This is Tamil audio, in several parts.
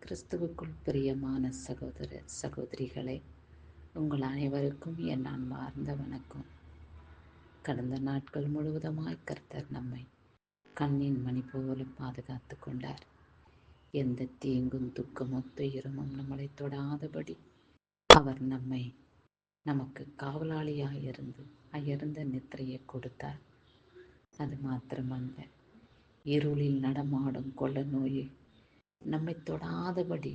கிறிஸ்துவுக்குள் பிரியமான சகோதர சகோதரிகளே, உங்கள் அனைவருக்கும் என் அன்பார்ந்த வணக்கம். கடந்த நாட்கள் முழுவதுமாய் கர்த்தர் நம்மை கண்ணின் மணி போல பாதுகாத்து கொண்டார். எந்த தீங்கும் துக்கமும் துயரமும் நம்மளை தொடாதபடி அவர் நமக்கு காவலாளியாயிருந்து அயர்ந்த நித்திரையை கொடுத்தார். அது மாத்திரமல்ல, இருளில் நடமாடும் கொள்ள நோயை நம்மை தொடாதபடி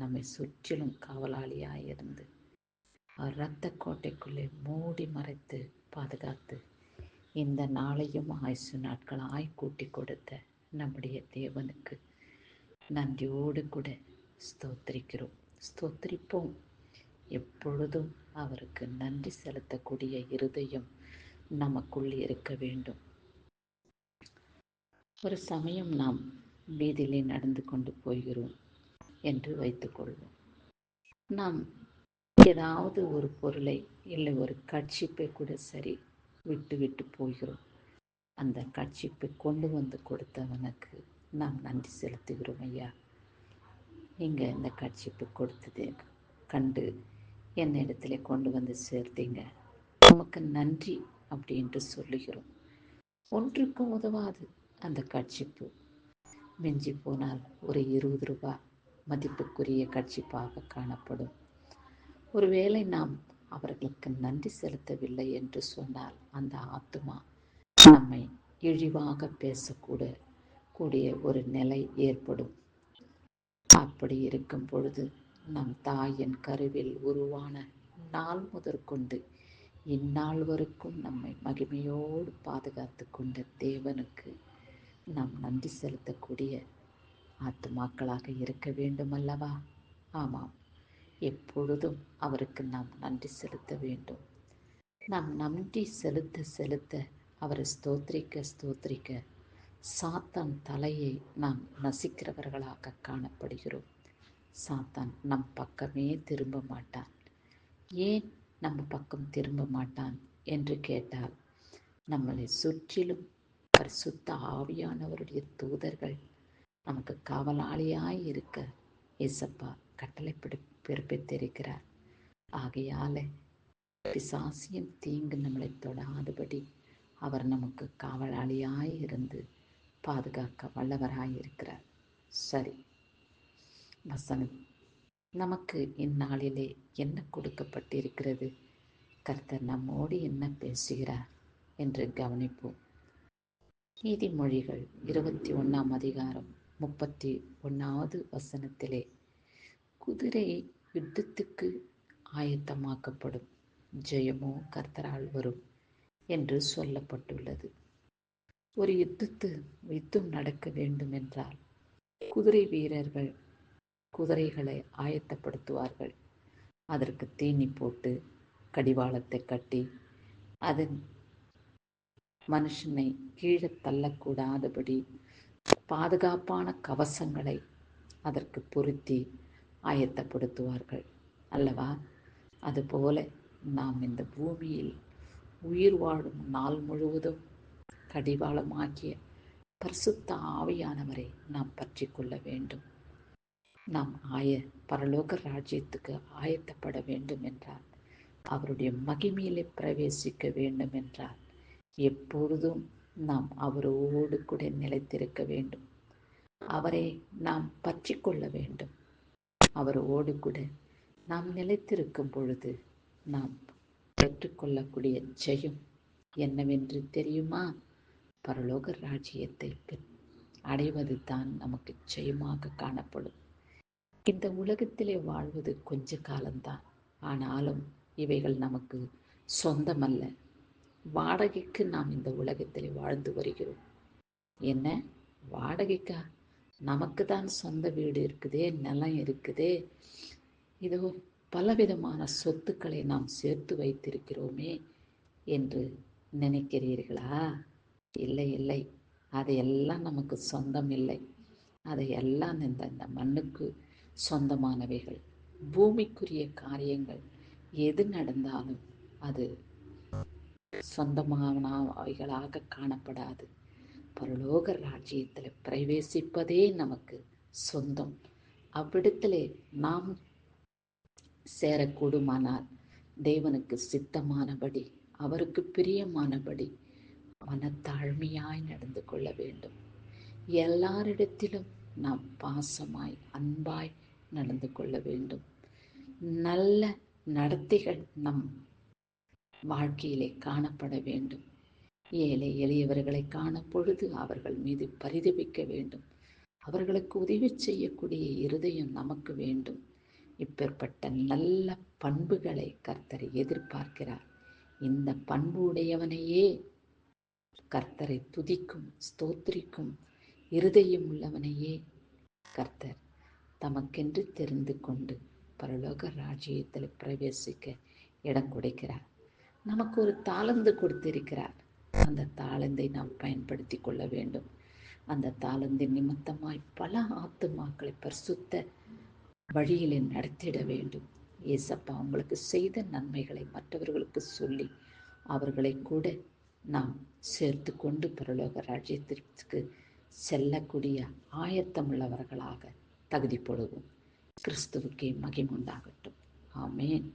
நம்மை சுற்றிலும் காவலாளியாயிருந்து அவர் இரத்த கோட்டைக்குள்ளே மூடி மறைத்து பாதுகாத்து இந்த நாளையும் ஆயுசு நாட்களாய் கூட்டி கொடுத்த நம்முடைய தேவனுக்கு நன்றியோடு கூட ஸ்தோத்திரிப்போம். எப்பொழுதும் அவருக்கு நன்றி செலுத்தக்கூடிய இருதயம் நமக்குள் இருக்க வேண்டும். ஒரு சமயம் நாம் வீதியிலே நடந்து கொண்டு போகிறோம் என்று வைத்துக்கொள்வோம். நாம் ஏதாவது ஒரு பொருளை இல்லை ஒரு கட்சிப்பை கூட சரி விட்டு போகிறோம். அந்த கட்சிப்பை கொண்டு வந்து கொடுத்தவனுக்கு நாம் நன்றி செலுத்துகிறோம். ஐயா, நீங்கள் இந்த கட்சிப்பை கொடுத்தது கண்டு என்னிடத்துல கொண்டு வந்து சேர்த்தீங்க, உமக்கு நன்றி அப்படின்ட்டு சொல்லுகிறோம். ஒன்றுக்கும் உதவாது அந்த கட்சிப்பு. மிஞ்சி போனால் ஒரு 20 ரூபாய் மதிப்புக்குரிய கட்சிப்பாக காணப்படும். ஒருவேளை நாம் அவர்களுக்கு நன்றி செலுத்தவில்லை என்று சொன்னால் அந்த ஆத்துமா நம்மை இழிவாக பேசக்கூடிய ஒரு நிலை ஏற்படும். அப்படி இருக்கும் பொழுது நம் தாயின் கருவில் உருவான நாள் முதற்கொண்டு இந்நாள் வரைக்கும் நம்மை மகிமையோடு பாதுகாத்து கொண்ட தேவனுக்கு நாம் நன்றி செலுத்தக்கூடிய ஆத்துமாக்களாக இருக்க வேண்டும் அல்லவா? ஆமாம், எப்பொழுதும் அவருக்கு நாம் நன்றி செலுத்த வேண்டும். நாம் நன்றி செலுத்த அவரை ஸ்தோத்திரிக்க சாத்தான் தலையை நாம் நசிக்கிறவர்களாக காணப்படுகிறோம். சாத்தான் நம் பக்கமே திரும்ப மாட்டான். ஏன் நம்ம பக்கம் திரும்ப மாட்டான் என்று கேட்டால், நம்மளை சுற்றிலும் பரிசுத்த ஆவியானவருடைய தூதர்கள் நமக்கு காவலாளியாய் இருக்க இயேசப்பா கட்டளை பிறப்பித்திருக்கிறார். ஆகையால பிசாசின் தீங்கு நம்மளை தொடாதபடி அவர் நமக்கு காவலாளியாய் இருந்து பாதுகாக்க வல்லவராய் இருக்கிறார். சரி, வசனம் நமக்கு இந்நாளிலே என்ன கொடுக்கப்பட்டிருக்கிறது, கர்த்தர் நம்மோடு என்ன பேசுகிறார் என்று கவனிப்போம். நீதிமொழிகள் 21 அதிகாரம் 31 வசனத்திலே குதிரை யுத்தத்துக்கு ஆயத்தமாக்கப்படும், ஜெயமோ கர்த்தரால் வரும் என்று சொல்லப்பட்டுள்ளது. ஒரு யுத்தம் நடக்க வேண்டும் என்றால் குதிரை வீரர்கள் குதிரைகளை ஆயத்தப்படுத்துவார்கள். அதற்கு தீனி போட்டு கடிவாளத்தை கட்டி அதன் மனுஷனை கீழே தள்ளக்கூடாதபடி பாதுகாப்பான கவசங்களை அதற்கு பொருத்தி ஆயத்தப்படுத்துவார்கள் அல்லவா? அதுபோல நாம் இந்த பூமியில் உயிர் வாழும் நாள் முழுவதும் கடிவாளமாக்கிய பரிசுத்த ஆவியானவரை நாம் பற்றி கொள்ள வேண்டும். நாம் பரலோக ராஜ்யத்துக்கு ஆயத்தப்பட வேண்டும் என்றால், அவருடைய மகிமையிலே பிரவேசிக்க வேண்டும் என்றால், எப்பொழுதும் நாம் அவரோடு கூட நிலைத்திருக்க வேண்டும். அவரை நாம் பற்றி கொள்ள வேண்டும். அவரோடு கூட நாம் நிலைத்திருக்கும் பொழுது நாம் பெற்றுக்கொள்ளக்கூடிய ஜெயம் என்னவென்று தெரியுமா? பரலோக ராஜ்யத்தை அடைவது தான் நமக்கு ஜெயமாக காணப்படும். இந்த உலகத்திலே வாழ்வது கொஞ்ச காலம்தான். ஆனாலும் இவைகள் நமக்கு சொந்தமல்ல. வாடகைக்கு நாம் இந்த உலகத்திலே வாழ்ந்து வருகிறோம். என்ன வாடகைக்கா? நமக்கு தான் சொந்த வீடு இருக்குதே, நிலம் இருக்குதே, இதோ பலவிதமான சொத்துக்களை நாம் சேர்த்து வைத்திருக்கிறோமே என்று நினைக்கிறீர்களா? இல்லை இல்லை, அதையெல்லாம் நமக்கு சொந்தம் இல்லை. அதையெல்லாம் இந்த மண்ணுக்கு சொந்தமானவைகள். பூமிக்குரிய காரியங்கள் எது நடந்தாலும் அது சொந்தமானவைகளாக காணப்படாது. பரலோக ராஜ்யத்தில் பிரவேசிப்பதே நமக்கு சொந்தம். அவ்விடத்திலே நாம் சேரக்கூடுமானால் தேவனுக்கு சித்தமானபடி, அவருக்கு பிரியமானபடி மனத்தாழ்மையாய் நடந்து கொள்ள வேண்டும். எல்லாரிடத்திலும் நாம் பாசமாய் அன்பாய் நடந்து கொள்ள வேண்டும். நல்ல நடத்தைகள் நம் வாழ்க்கையிலே காணப்பட வேண்டும். ஏழை எளியவர்களை காணும் பொழுது அவர்கள் மீது பரிதபிக்க வேண்டும். அவர்களுக்கு உதவி செய்யக்கூடிய இருதயம் நமக்கு வேண்டும். இப்பேற்பட்ட நல்ல பண்புகளை கர்த்தர் எதிர்பார்க்கிறார். இந்த பண்பு உடையவனையே கர்த்தரை துதிக்கும், ஸ்தோத்திரிக்கும் இருதயம் உள்ளவனையே கர்த்தர் தமக்கென்று தெரிந்து கொண்டு பரலோக ராஜ்யத்தில் பிரவேசிக்க இடம் கொடுக்கிறார். நமக்கு ஒரு தாளந்து கொடுத்திருக்கிறார். அந்த தாளந்தை நாம் பயன்படுத்தி கொள்ள வேண்டும். அந்த தாளந்தின் நிமித்தமாய் பல ஆத்துமாக்களை பரிசுத்த வழியிலே நடத்திட வேண்டும். ஏசப்பா உங்களுக்கு செய்த நன்மைகளை மற்றவர்களுக்கு சொல்லி அவர்களை கூட நாம் சேர்த்து கொண்டு பரலோக ராஜ்யத்திற்கு செல்லக்கூடிய ஆயத்தமுள்ளவர்களாக தகுதிப்படுவோம். கிறிஸ்துவுக்கே மகிமை உண்டாகட்டும். ஆமேன்.